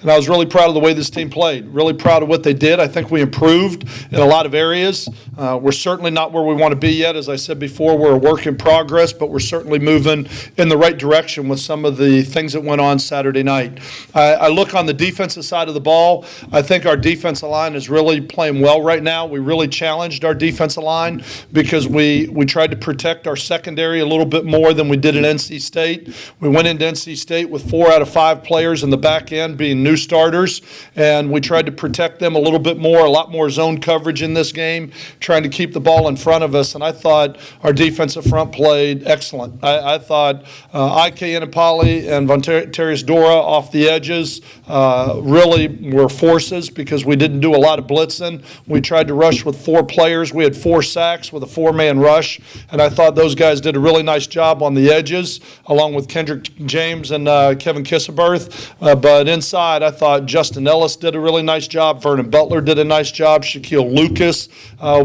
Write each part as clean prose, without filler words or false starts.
and I was really proud of the way this team played. Really proud of what they did. I think we improved in a lot of areas. We're certainly not where we want to be yet. As I said before, we're a work in progress, but we're certainly moving in the right direction with some of the things that went on Saturday night. I look on the defensive side of the ball. I think our defensive line is really playing well right now. We really challenged our defensive line because we tried to protect our secondary a little bit more than we did at NC State. We went into NC State with 4 out of 5 players in the back end being new starters, and we tried to protect them a little bit more, a lot more zone coverage in this game, trying to keep the ball in front of us, and I thought our defensive front played excellent. I thought Ike Anapali and Vontarius Dora off the edges really were forces because we didn't do a lot of blitzing. We tried to rush with 4 players. We had 4 sacks with a 4-man rush, and I thought those guys did a really nice job on the edges, along with Kendrick James and Kevin Kisseberth. But inside, I thought Justin Ellis did a really nice job. Vernon Butler did a nice job. Shaquille Lucas.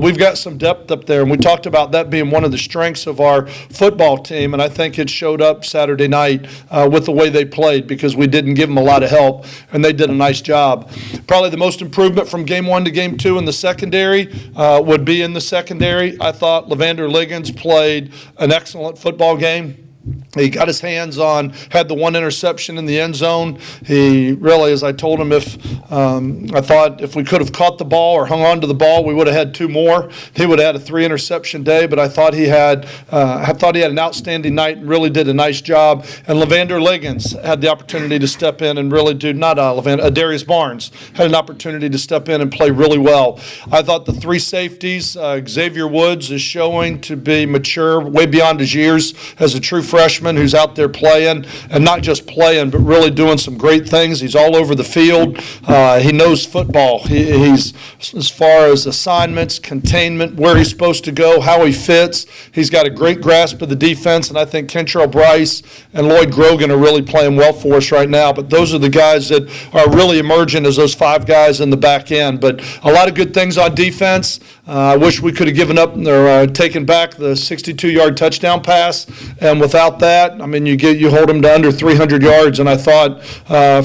We've got some depth up there, and we talked about that being one of the strengths of our football team, and I think it showed up Saturday night with the way they played because we didn't give them a lot of help, and they did a nice job. Probably the most improvement from game 1 to game 2 in the secondary would be in the secondary. I thought Levander Liggins played an excellent football game. He got his hands on, had the 1 interception in the end zone. He really, as I told him, I thought if we could have caught the ball or hung on to the ball, we would have had 2 more. He would have had a 3-interception day, but I thought he had an outstanding night and really did a nice job. And Levander Liggins had the opportunity to step in and really do, Darius Barnes had an opportunity to step in and play really well. I thought the 3 safeties, Xavier Woods is showing to be mature way beyond his years as a true freshman who's out there playing, and not just playing, but really doing some great things. He's all over the field. He knows football. He's, as far as assignments, containment, where he's supposed to go, how he fits. He's got a great grasp of the defense, and I think Kentrell Bryce and Lloyd Grogan are really playing well for us right now. But those are the guys that are really emerging as those 5 guys in the back end. But a lot of good things on defense. I wish we could have given up or taken back the 62-yard touchdown pass, and without that, I mean, you hold them to under 300 yards, and I thought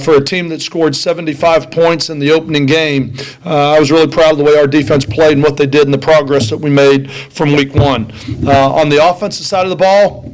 for a team that scored 75 points in the opening game, I was really proud of the way our defense played and what they did and the progress that we made from week 1. On the offensive side of the ball,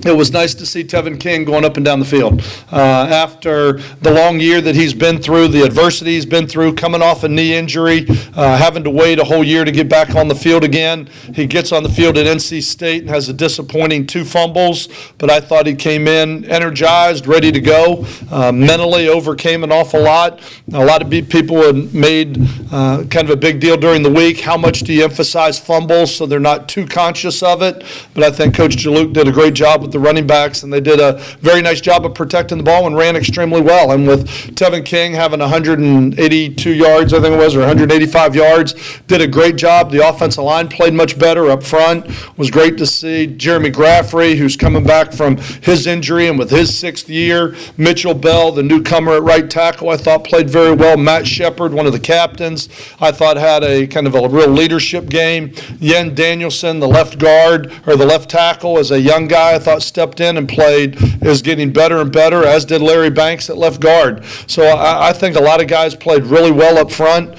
it was nice to see Tevin King going up and down the field. After the long year that he's been through, the adversity he's been through, coming off a knee injury, having to wait a whole year to get back on the field again, he gets on the field at NC State and has a disappointing 2 fumbles, but I thought he came in energized, ready to go, mentally overcame an awful lot. A lot of people had made kind of a big deal during the week. How much do you emphasize fumbles so they're not too conscious of it? But I think Coach Jaluk did a great job with the running backs, and they did a very nice job of protecting the ball and ran extremely well. And with Tevin King having 182 yards, I think it was, or 185 yards, did a great job. The offensive line played much better up front. It was great to see Jeremy Graffrey, who's coming back from his injury and with his 6th year. Mitchell Bell, the newcomer at right tackle, I thought played very well. Matt Shepard, one of the captains, I thought had a kind of a real leadership game. Yen Danielson, the left guard, or the left tackle, as a young guy, I thought stepped in and played, is getting better and better, as did Larry Banks at left guard. So I think a lot of guys played really well up front.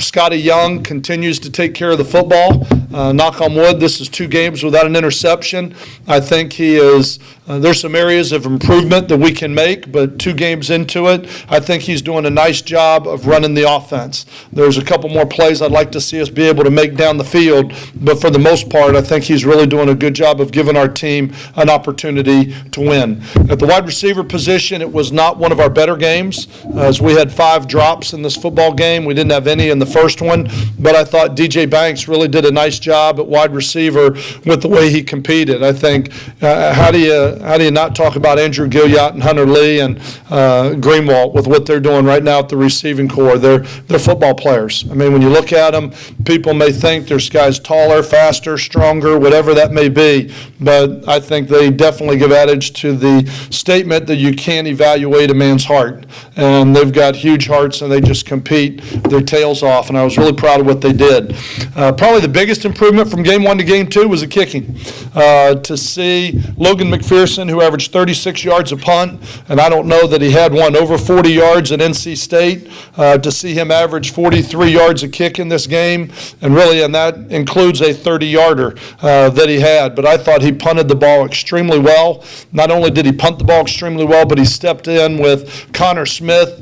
Scotty Young continues to take care of the football. Knock on wood, this is 2 games without an interception. I think he is, there's some areas of improvement that we can make, but 2 games into it, I think he's doing a nice job of running the offense. There's a couple more plays I'd like to see us be able to make down the field, but for the most part, I think he's really doing a good job of giving our team an opportunity to win. At the wide receiver position, it was not one of our better games, as we had 5 drops in this football game. We didn't have any in the first one, but I thought DJ Banks really did a nice job at wide receiver with the way he competed. I think, how do you not talk about Andrew Gilliott and Hunter Lee and Greenwald with what they're doing right now at the receiving corps? They're football players. I mean, when you look at them, people may think there's guys taller, faster, stronger, whatever that may be. but I think they definitely give adage to the statement that you can't evaluate a man's heart. And they've got huge hearts, and they just compete their tails off, and I was really proud of what they did. Probably the biggest improvement from game 1 to game 2 was the kicking. To see Logan McPherson, who averaged 36 yards a punt, and I don't know that he had one over 40 yards at NC State, to see him average 43 yards a kick in this game, and that includes a 30-yarder that he had. But I thought he punted the ball extremely well. Not only did he punt the ball extremely well, but he stepped in with Connor Smith,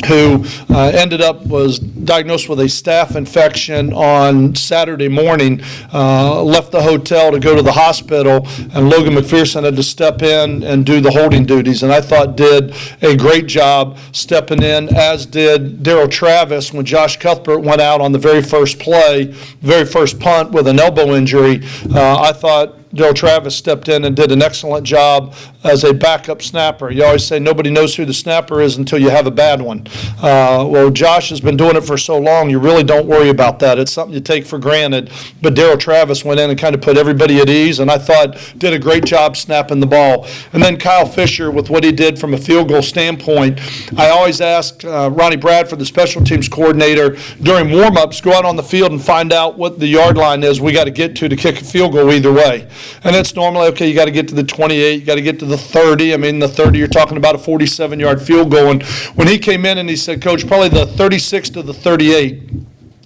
who was diagnosed with a staph infection on Saturday morning, left the hotel to go to the hospital, and Logan McPherson had to step in and do the holding duties, and I thought did a great job stepping in, as did Darryl Travis when Josh Cuthbert went out on the very first punt with an elbow injury. I thought Darryl Travis stepped in and did an excellent job as a backup snapper. You always say nobody knows who the snapper is until you have a bad one. Well, Josh has been doing it for so long, you really don't worry about that. It's something you take for granted. But Darryl Travis went in and kind of put everybody at ease, and I thought did a great job snapping the ball. And then Kyle Fisher, with what he did from a field goal standpoint, I always ask Ronnie Bradford, the special teams coordinator, during warm-ups, go out on the field and find out what the yard line is we got to get to kick a field goal either way. And it's normally, okay, you got to get to the 28, you got to get to the 30. I mean, the 30, you're talking about a 47-yard field goal. And when he came in and he said, Coach, probably the 36 to the 38.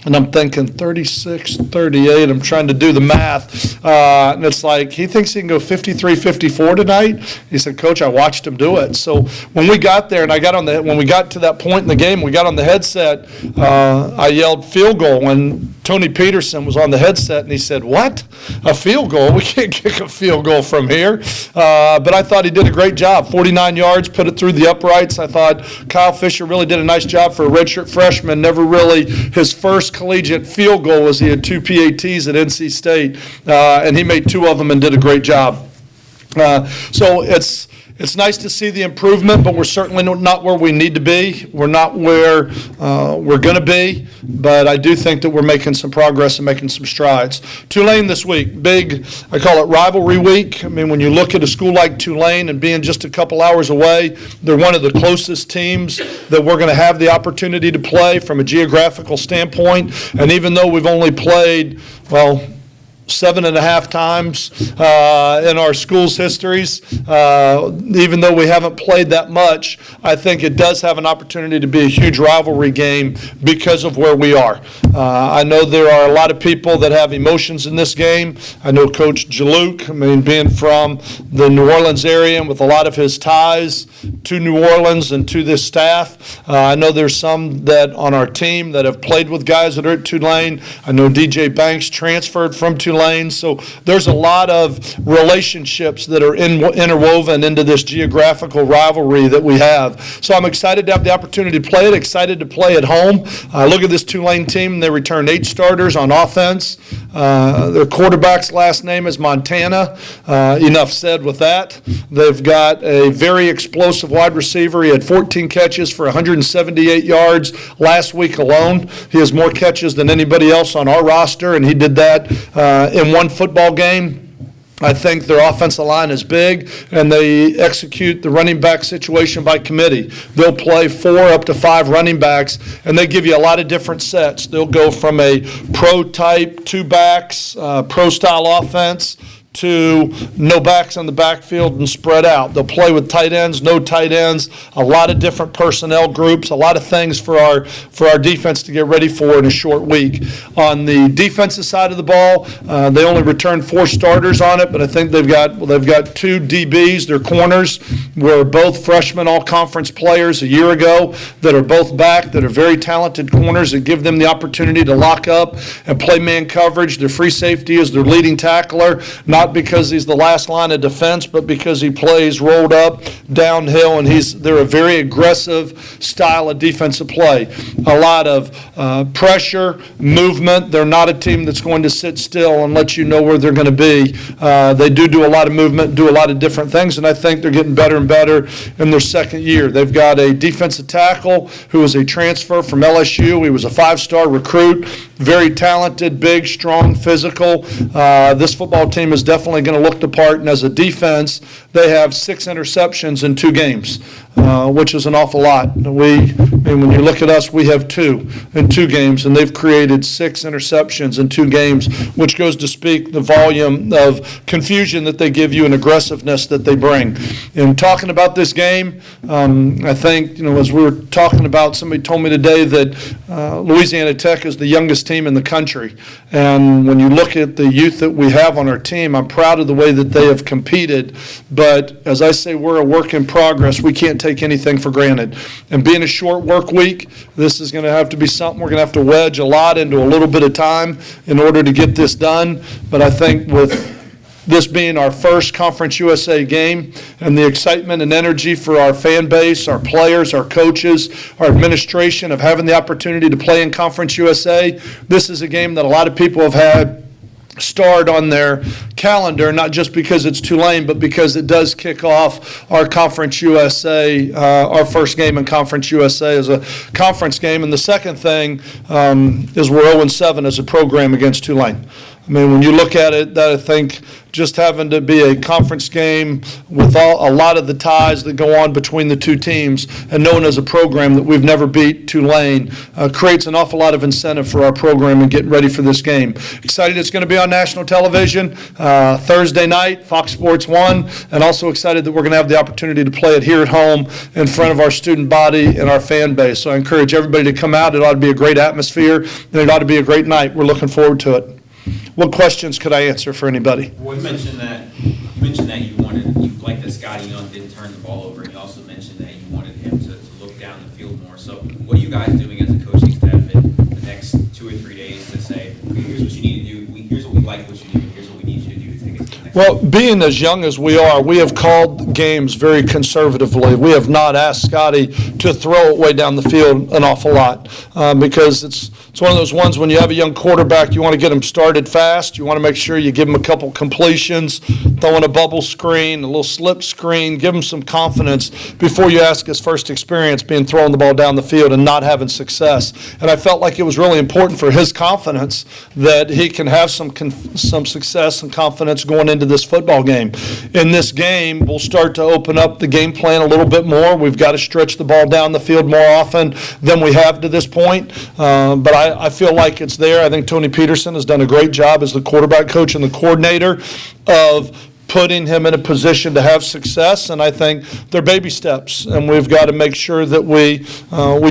And I'm thinking 36, 38, I'm trying to do the math. And it's like, he thinks he can go 53, 54 tonight. He said, Coach, I watched him do it. So when we got there and when we got to that point in the game, we got on the headset, I yelled field goal, and Tony Peterson was on the headset, and he said, what? A field goal? We can't kick a field goal from here. But I thought he did a great job. 49 yards, put it through the uprights. I thought Kyle Fisher really did a nice job for a redshirt freshman. Never really his first collegiate field goal was he had 2 PATs at NC State, and he made 2 of them and did a great job. So it's nice to see the improvement, but we're certainly not where we need to be. We're not where we're going to be, but I do think that we're making some progress and making some strides. Tulane this week, big, I call it rivalry week. I mean, when you look at a school like Tulane and being just a couple hours away, they're one of the closest teams that we're going to have the opportunity to play from a geographical standpoint. And even though we've only played, 7.5 times in our school's histories. Even though we haven't played that much, I think it does have an opportunity to be a huge rivalry game because of where we are. I know there are a lot of people that have emotions in this game. I know Coach Jaluk, being from the New Orleans area and with a lot of his ties to New Orleans and to this staff. I know there's some that on our team that have played with guys that are at Tulane. I know DJ Banks transferred from Tulane. So there's a lot of relationships that are interwoven into this geographical rivalry that we have. So I'm excited to have the opportunity to play it, excited to play at home. Look at this Tulane team. They returned 8 starters on offense. Their quarterback's last name is Montana. Enough said with that. They've got a very explosive wide receiver. He had 14 catches for 178 yards last week alone. He has more catches than anybody else on our roster, and he did that in one football game. I think their offensive line is big, and they execute the running back situation by committee. They'll play 4 up to 5 running backs, and they give you a lot of different sets. They'll go from a pro-type 2 backs, pro-style offense, to no backs on the backfield and spread out. They'll play with tight ends, no tight ends, a lot of different personnel groups, a lot of things for our defense to get ready for in a short week. On the defensive side of the ball, they only returned 4 starters on it, but I think they've got 2 DBs. Their corners were both freshman all-conference players a year ago that are both back, that are very talented corners that give them the opportunity to lock up and play man coverage. Their free safety is their leading tackler, not because he's the last line of defense, but because he plays rolled up, downhill, and they're a very aggressive style of defensive play. A lot of pressure, movement. They're not a team that's going to sit still and let you know where they're going to be. They do a lot of movement, do a lot of different things, and I think they're getting better and better in their second year. They've got a defensive tackle who is a transfer from LSU. He was a 5-star recruit, very talented, big, strong, physical. This football team is definitely definitely going to look the part. And as a defense, they have 6 interceptions in 2 games, which is an awful lot. And when you look at us, we have 2 in 2 games, and they've created 6 interceptions in 2 games, which goes to speak the volume of confusion that they give you and aggressiveness that they bring. In talking about this game, I think, as we were talking about, somebody told me today that Louisiana Tech is the youngest team in the country. And when you look at the youth that we have on our team, I'm proud of the way that they have competed. But as I say, we're a work in progress. We can't take anything for granted. And being a short work week, this is going to have to be something we're going to have to wedge a lot into a little bit of time in order to get this done. But I think with this being our first Conference USA game and the excitement and energy for our fan base, our players, our coaches, our administration of having the opportunity to play in Conference USA, this is a game that a lot of people have had starred on their calendar, not just because it's Tulane, but because it does kick off our Conference USA, our first game in Conference USA as a conference game. And the second thing is we're 0-7 as a program against Tulane. I mean, when you look at it, that I think just having to be a conference game with a lot of the ties that go on between the 2 teams and knowing as a program that we've never beat Tulane creates an awful lot of incentive for our program and getting ready for this game. Excited it's going to be on national television Thursday night, Fox Sports 1, and also excited that we're going to have the opportunity to play it here at home in front of our student body and our fan base. So I encourage everybody to come out. It ought to be a great atmosphere, and it ought to be a great night. We're looking forward to it. What questions could I answer for anybody? Well, you mentioned that you liked that Scotty Young didn't turn the ball over, and you also mentioned that you wanted him to look down the field more. So what are you guys doing as a coaching staff in the next 2 or 3 days to say, here's what you need to do, here's what we like what you do, here's what we need you to do to take us to the next Well, being as young as we are, we have called games very conservatively. We have not asked Scotty to throw it way down the field an awful lot because it's one of those ones when you have a young quarterback, you want to get him started fast. You want to make sure you give him a couple completions, throwing a bubble screen, a little slip screen, give him some confidence before you ask his first experience being throwing the ball down the field and not having success. And I felt like it was really important for his confidence that he can have some success and confidence going into this football game. In this game, we'll start to open up the game plan a little bit more. We've got to stretch the ball down the field more often than we have to this point. But I feel like it's there. I think Tony Peterson has done a great job as the quarterback coach and the coordinator of putting him in a position to have success, and I think they're baby steps, and we've got to make sure that we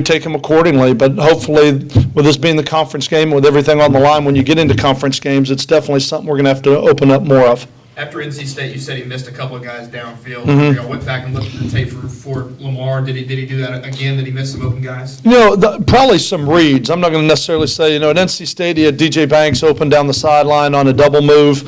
take them accordingly. But hopefully, with this being the conference game, with everything on the line, when you get into conference games, it's definitely something we're going to have to open up more of. After NC State, you said he missed a couple of guys downfield. Mm-hmm. I went back and looked at the tape for Lamar. Did he do that again? Did he miss some open guys? Probably some reads. I'm not going to necessarily say, at NC State, he had DJ Banks open down the sideline on a double move.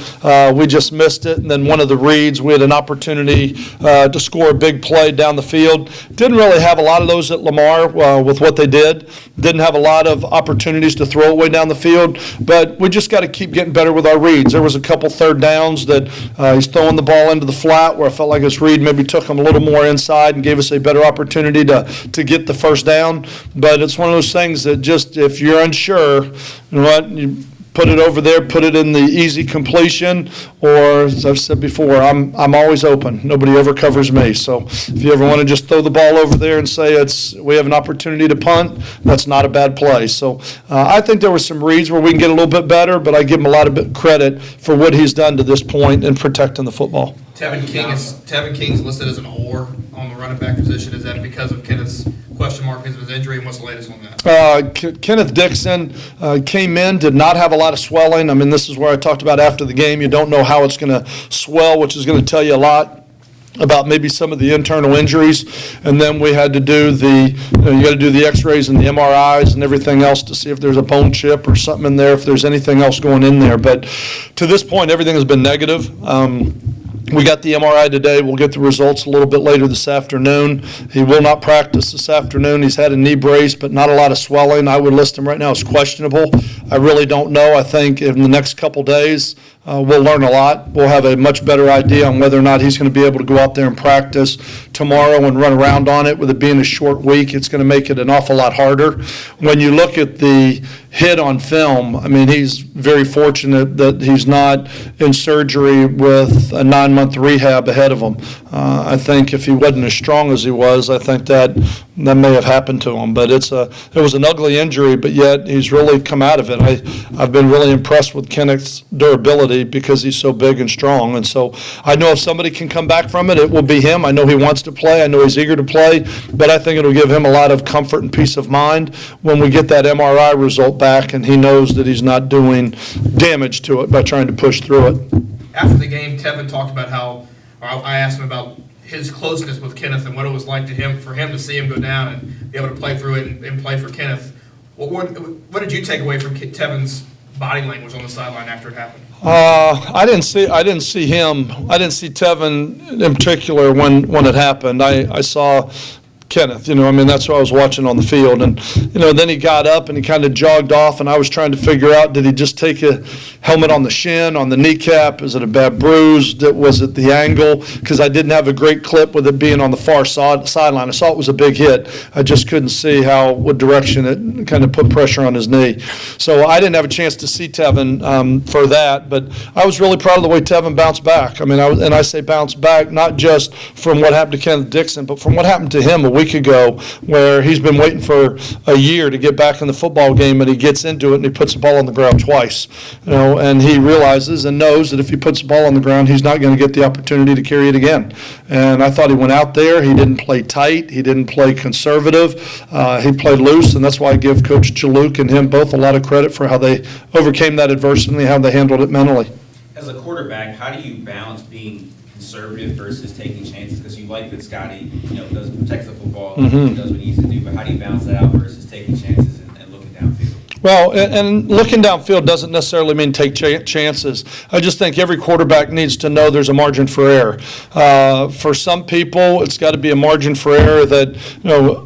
We just missed it. And then one of the reads, we had an opportunity to score a big play down the field. Didn't really have a lot of those at Lamar with what they did. Didn't have a lot of opportunities to throw it way down the field. But we just got to keep getting better with our reads. There was a couple third downs that he's throwing the ball into the flat where I felt like his read maybe took him a little more inside and gave us a better opportunity to get the first down. But it's one of those things that just, if you're unsure, you know what, you put it over there, put it in the easy completion, or as I've said before, I'm always open. Nobody ever covers me. So if you ever want to just throw the ball over there and say we have an opportunity to punt, that's not a bad play. So I think there were some reads where we can get a little bit better, but I give him a lot of credit for what he's done to this point in protecting the football. Tevin King's listed as an or on the running back position. Is that because of Kenneth's question mark because of his injury, and what's the latest on that? Kenneth Dixon came in, did not have a lot of swelling. I mean, this is where I talked about after the game. You don't know how it's going to swell, which is going to tell you a lot about maybe some of the internal injuries. And then we had to do you got to do the x-rays and the MRIs and everything else to see if there's a bone chip or something in there, if there's anything else going in there. But to this point, everything has been negative. We got the MRI today. We'll get the results a little bit later this afternoon. He will not practice this afternoon. He's had a knee brace, but not a lot of swelling. I would list him right now as questionable. I really don't know. I think in the next couple days, we'll learn a lot. We'll have a much better idea on whether or not he's going to be able to go out there and practice tomorrow and run around on it. With it being a short week, it's going to make it an awful lot harder. When you look at the hit on film, I mean, he's very fortunate that he's not in surgery with a 9-month rehab ahead of him. I think if he wasn't as strong as he was, I think that may have happened to him. But it was an ugly injury, but yet he's really come out of it. I've been really impressed with Kenneth's durability because he's so big and strong. And so I know if somebody can come back from it, it will be him. I know he wants to play. I know he's eager to play. But I think it'll give him a lot of comfort and peace of mind when we get that MRI result back and he knows that he's not doing damage to it by trying to push through it. After the game, Tevin talked about I asked him about his closeness with Kenneth and what it was like for him to see him go down and be able to play through it and play for Kenneth. What did you take away from Tevin's body language on the sideline after it happened? I didn't see him. I didn't see Tevin in particular when it happened. I saw Kenneth, that's what I was watching on the field. And, then he got up and he kind of jogged off, and I was trying to figure out, did he just take a helmet on the shin, on the kneecap? Is it a bad bruise? Was it the angle? Because I didn't have a great clip with it being on the far sideline. I saw it was a big hit. I just couldn't see what direction it kind of put pressure on his knee. So I didn't have a chance to see Tevin for that, but I was really proud of the way Tevin bounced back. I say bounced back not just from what happened to Kenneth Dixon, but from what happened to him a week ago, where he's been waiting for a year to get back in the football game, and he gets into it and he puts the ball on the ground twice. And he realizes and knows that if he puts the ball on the ground, he's not going to get the opportunity to carry it again. And I thought he went out there. He didn't play tight. He didn't play conservative. He played loose, and that's why I give Coach Chaluk and him both a lot of credit for how they overcame that adversity and how they handled it mentally. As a quarterback, how do you balance being conservative versus taking chances? Because you like that Scotty, does protect the football, does what he needs to do, but how do you balance that out versus taking chances and looking downfield? Well, and looking downfield doesn't necessarily mean take chances. I just think every quarterback needs to know there's a margin for error. For some people, it's got to be a margin for error that,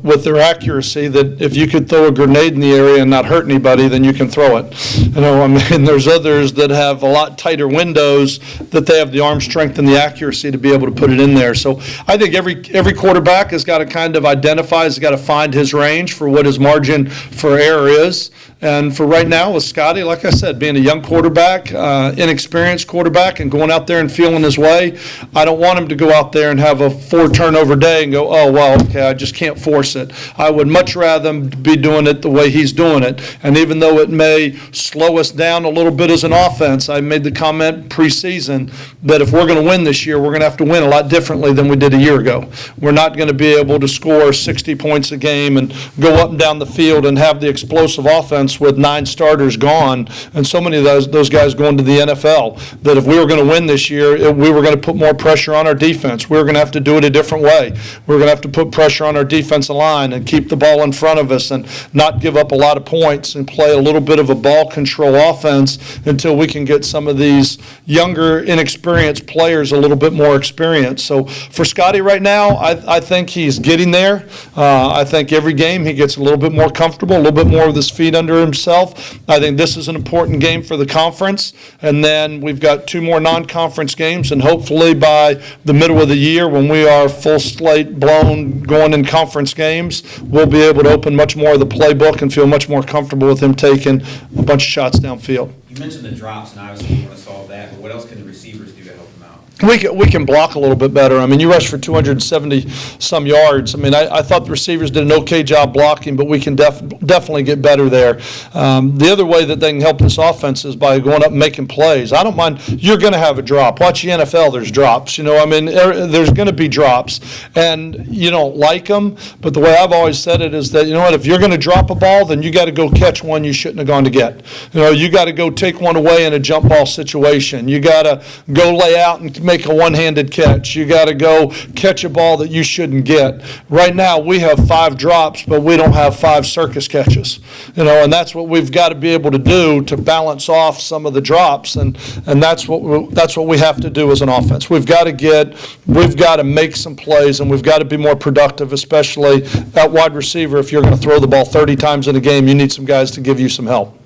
with their accuracy, that if you could throw a grenade in the area and not hurt anybody, then you can throw it. There's others that have a lot tighter windows that they have the arm strength and the accuracy to be able to put it in there. So I think every quarterback has got to kind of identify, has got to find his range for what his margin for error is. And for right now with Scotty, like I said, being a young quarterback, inexperienced quarterback, and going out there and feeling his way, I don't want him to go out there and have a 4-turnover day and go, oh, well, okay, I just can't force it. I would much rather him be doing it the way he's doing it. And even though it may slow us down a little bit as an offense, I made the comment preseason that if we're going to win this year, we're going to have to win a lot differently than we did a year ago. We're not going to be able to score 60 points a game and go up and down the field and have the explosive offense with 9 starters gone and so many of those guys going to the NFL, that if we were going to win this year, we were going to put more pressure on our defense. We were going to have to do it a different way. We were going to have to put pressure on our defensive line and keep the ball in front of us and not give up a lot of points and play a little bit of a ball control offense until we can get some of these younger, inexperienced players a little bit more experience. So for Scotty right now, I think he's getting there. I think every game he gets a little bit more comfortable, a little bit more with his feet under himself. I think this is an important game for the conference, and then we've got 2 more non-conference games, and hopefully by the middle of the year, when we are full slate blown going in conference games, we'll be able to open much more of the playbook and feel much more comfortable with him taking a bunch of shots downfield. You mentioned the drops, and obviously you want to solve that, but what else can the receivers do to help him out? We can block a little bit better. You rush for 270-some yards. I thought the receivers did an okay job blocking, but we can definitely get better there. The other way that they can help this offense is by going up and making plays. I don't mind. You're going to have a drop. Watch the NFL, there's drops. There's going to be drops. And you don't like them, but the way I've always said it is that, if you're going to drop a ball, then you got to go catch one you shouldn't have gone to get. You got to go take one away in a jump ball situation. You got to go lay out and make a one-handed catch. You got to go catch a ball that you shouldn't get. Right now we have 5 drops, but we don't have 5 circus catches. And that's what we've got to be able to do to balance off some of the drops, and that's what we have to do as an offense. We've got to make some plays, and we've got to be more productive, especially at wide receiver. If you're going to throw the ball 30 times in a game, you need some guys to give you some help.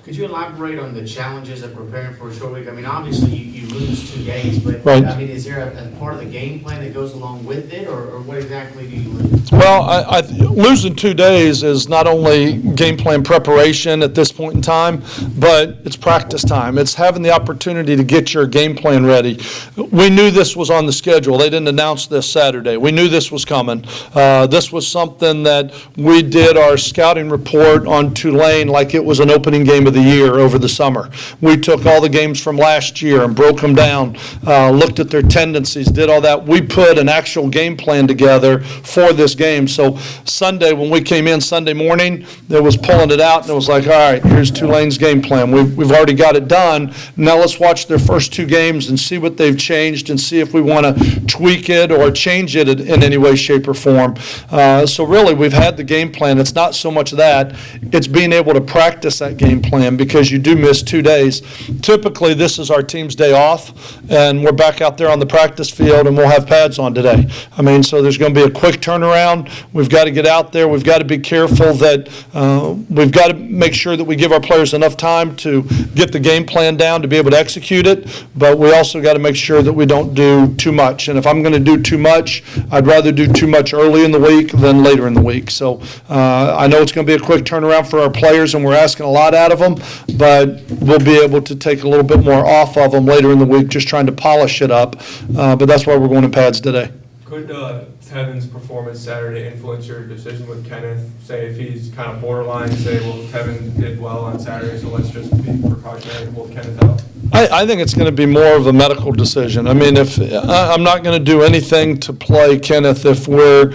Could you elaborate on the challenges of preparing for a short week? I mean, obviously, you lose 2 days, but Right. I mean, is there a part of the game plan that goes along with it, or what exactly do you lose? Well, losing 2 days is not only game plan preparation at this point in time, but it's practice time. It's having the opportunity to get your game plan ready. We knew this was on the schedule. They didn't announce this Saturday. We knew this was coming. This was something that we did our scouting report on Tulane like it was an opening game of the year over the summer. We took all the games from last year and broke them down, looked at their tendencies, did all that. We put an actual game plan together for this game. So Sunday, when we came in Sunday morning, it was pulling it out, and it was like, all right, here's Tulane's game plan. We've already got it done. Now let's watch their first 2 games and see what they've changed and see if we want to tweak it or change it in any way, shape, or form. So really, we've had the game plan. It's not so much that. It's being able to practice that game plan because you do miss 2 days. Typically, this is our team's day off, and we're back out there on the practice field, and we'll have pads on today. I mean, so there's going to be a quick turnaround. We've got to get out there. We've got to be careful that we've got to make sure that we give our players enough time to get the game plan down to be able to execute it, but we also got to make sure that we don't do too much. And if I'm going to do too much, I'd rather do too much early in the week than later in the week. So I know it's going to be a quick turnaround for our players, and we're asking a lot out of them, but we'll be able to take a little bit more off of them later in the week, just trying to polish it up. But that's why we're going to pads today. Could Tevin's performance Saturday influence your decision with Kenneth? Say if he's kind of borderline, say, well, Tevin did well on Saturday, so let's just be precautionary and we'll Kenneth out. I think it's going to be more of a medical decision. I mean, if I'm not going to do anything to play Kenneth if we're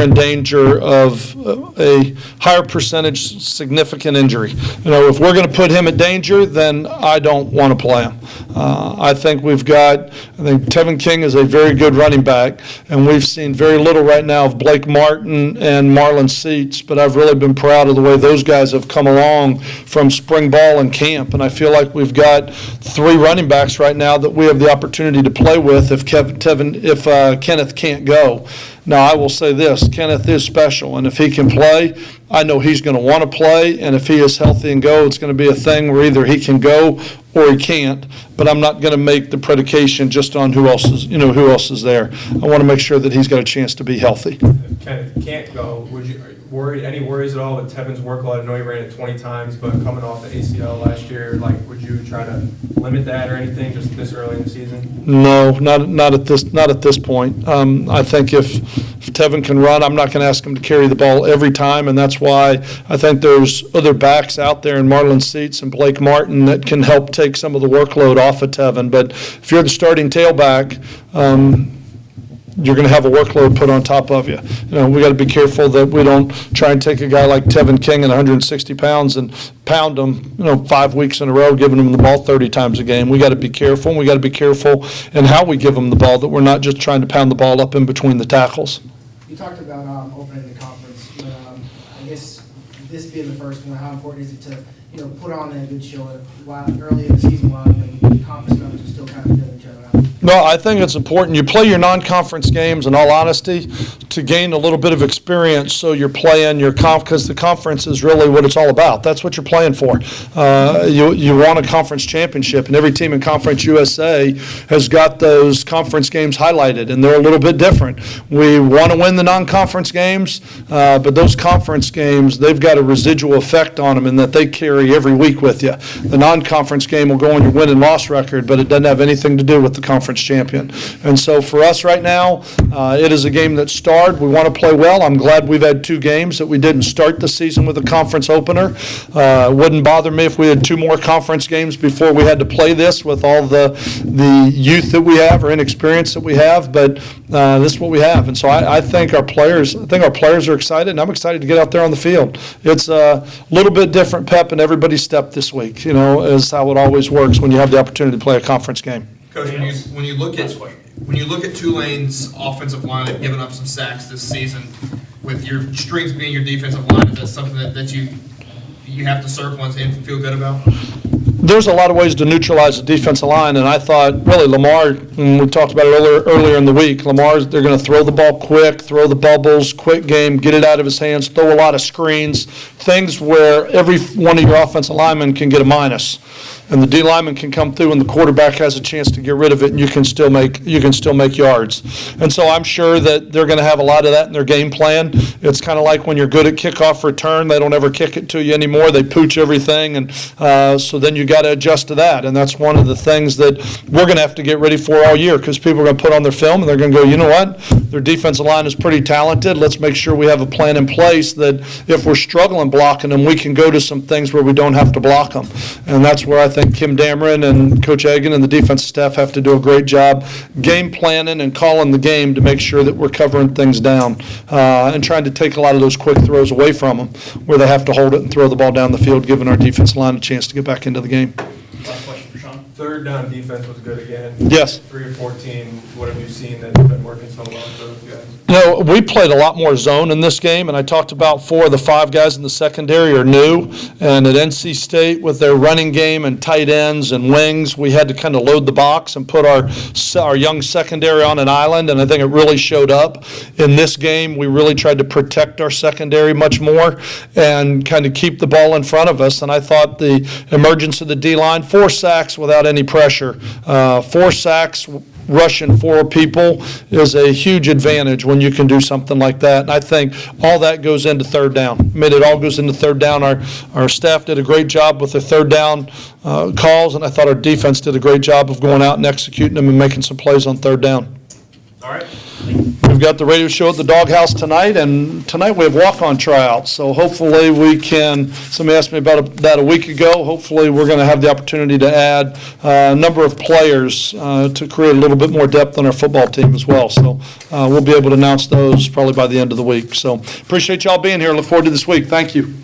in danger of a higher percentage significant injury. You know, if we're going to put him at danger, then I don't want to play him. I think Tevin King is a very good running back, and we've seen very little right now of Blake Martin and Marlon Seats, but I've really been proud of the way those guys have come along from spring ball and camp, and I feel like we've got 3 running backs right now that we have the opportunity to play with if Kenneth can't go. Now, I will say this, Kenneth is special, and if he can play, I know he's going to want to play, and if he is healthy and go, it's going to be a thing where either he can go or he can't, but I'm not going to make the predication just on who else is there. I want to make sure that he's got a chance to be healthy. If Kenneth can't go, are you any worries at all with Tevin's workload? I know he ran it 20 times, but coming off the ACL last year, would you try to limit that or anything just this early in the season? No, not at this point. I think if Tevin can run, I'm not going to ask him to carry the ball every time, and that's why I think there's other backs out there in Marlon Seats and Blake Martin that can help take some of the workload off of Tevin. But if you're the starting tailback, you're going to have a workload put on top of you. We got to be careful that we don't try and take a guy like Tevin King at 160 pounds and pound him, 5 weeks in a row, giving him the ball 30 times a game. We got to be careful, and we got to be careful in how we give him the ball, that we're not just trying to pound the ball up in between the tackles. You talked about opening the conference. I guess this being the first one, how important is it to put on a good show early in the season while the conference members are still kind of filling each other out? No, I think it's important. You play your non-conference games, in all honesty, to gain a little bit of experience, so you're playing your because the conference is really what it's all about. That's what you're playing for. You want a conference championship, and every team in Conference USA has got those conference games highlighted, and they're a little bit different. We want to win the non-conference games, but those conference games, they've got a residual effect on them in that they carry every week with you. The non-conference game will go on your win and loss record, but it doesn't have anything to do with the conference champion. And so for us right now, it is a game that starred. We want to play well. I'm glad we've had 2 games that we didn't start the season with a conference opener. It wouldn't bother me if we had 2 more conference games before we had to play this with all the youth that we have or inexperience that we have, but this is what we have. And so I think our players are excited, and I'm excited to get out there on the field. It's a little bit different pep in everybody's step this week, is how it always works when you have the opportunity to play a conference game. Coach, when you look at Tulane's offensive line, they've given up some sacks this season. With your strengths being your defensive line, is that something that you have to circle and feel good about? There's a lot of ways to neutralize the defensive line, and I thought, really, Lamar, and we talked about it earlier in the week, they're going to throw the ball quick, throw the bubbles, quick game, get it out of his hands, throw a lot of screens, things where every one of your offensive linemen can get a minus. And the D lineman can come through and the quarterback has a chance to get rid of it and you can still make yards. And so I'm sure that they're going to have a lot of that in their game plan. It's kind of like when you're good at kickoff return, they don't ever kick it to you anymore. They pooch everything, and so then you got to adjust to that. And that's one of the things that we're going to have to get ready for all year, because people are going to put on their film and they're going to go, you know what, their defensive line is pretty talented. Let's make sure we have a plan in place that if we're struggling blocking them, we can go to some things where we don't have to block them. And that's where I think Kim Dameron and Coach Egan and the defensive staff have to do a great job game planning and calling the game to make sure that we're covering things down and trying to take a lot of those quick throws away from them where they have to hold it and throw the ball down the field, giving our defense line a chance to get back into the game. Last question for Sean. Third down defense was good again. Yes. 3 or 14, what have you seen that's been working so well for those guys? You know, we played a lot more zone in this game, and I talked about 4 of the 5 guys in the secondary are new. And at NC State, with their running game and tight ends and wings, we had to kind of load the box and put our young secondary on an island, and I think it really showed up. In this game, we really tried to protect our secondary much more and kind of keep the ball in front of us. And I thought the emergence of the D-line, 4 sacks without any pressure, 4 sacks rushing 4 people is a huge advantage when you can do something like that. And I think all that goes into third down. I mean, it all goes into third down. Our staff did a great job with the third down calls, and I thought our defense did a great job of going out and executing them and making some plays on third down. All right. We've got the radio show at the Doghouse tonight, and tonight we have walk-on tryouts. So hopefully we can, somebody asked me about that a week ago, hopefully we're going to have the opportunity to add a number of players to create a little bit more depth on our football team as well. So we'll be able to announce those probably by the end of the week. So appreciate y'all being here. Look forward to this week. Thank you.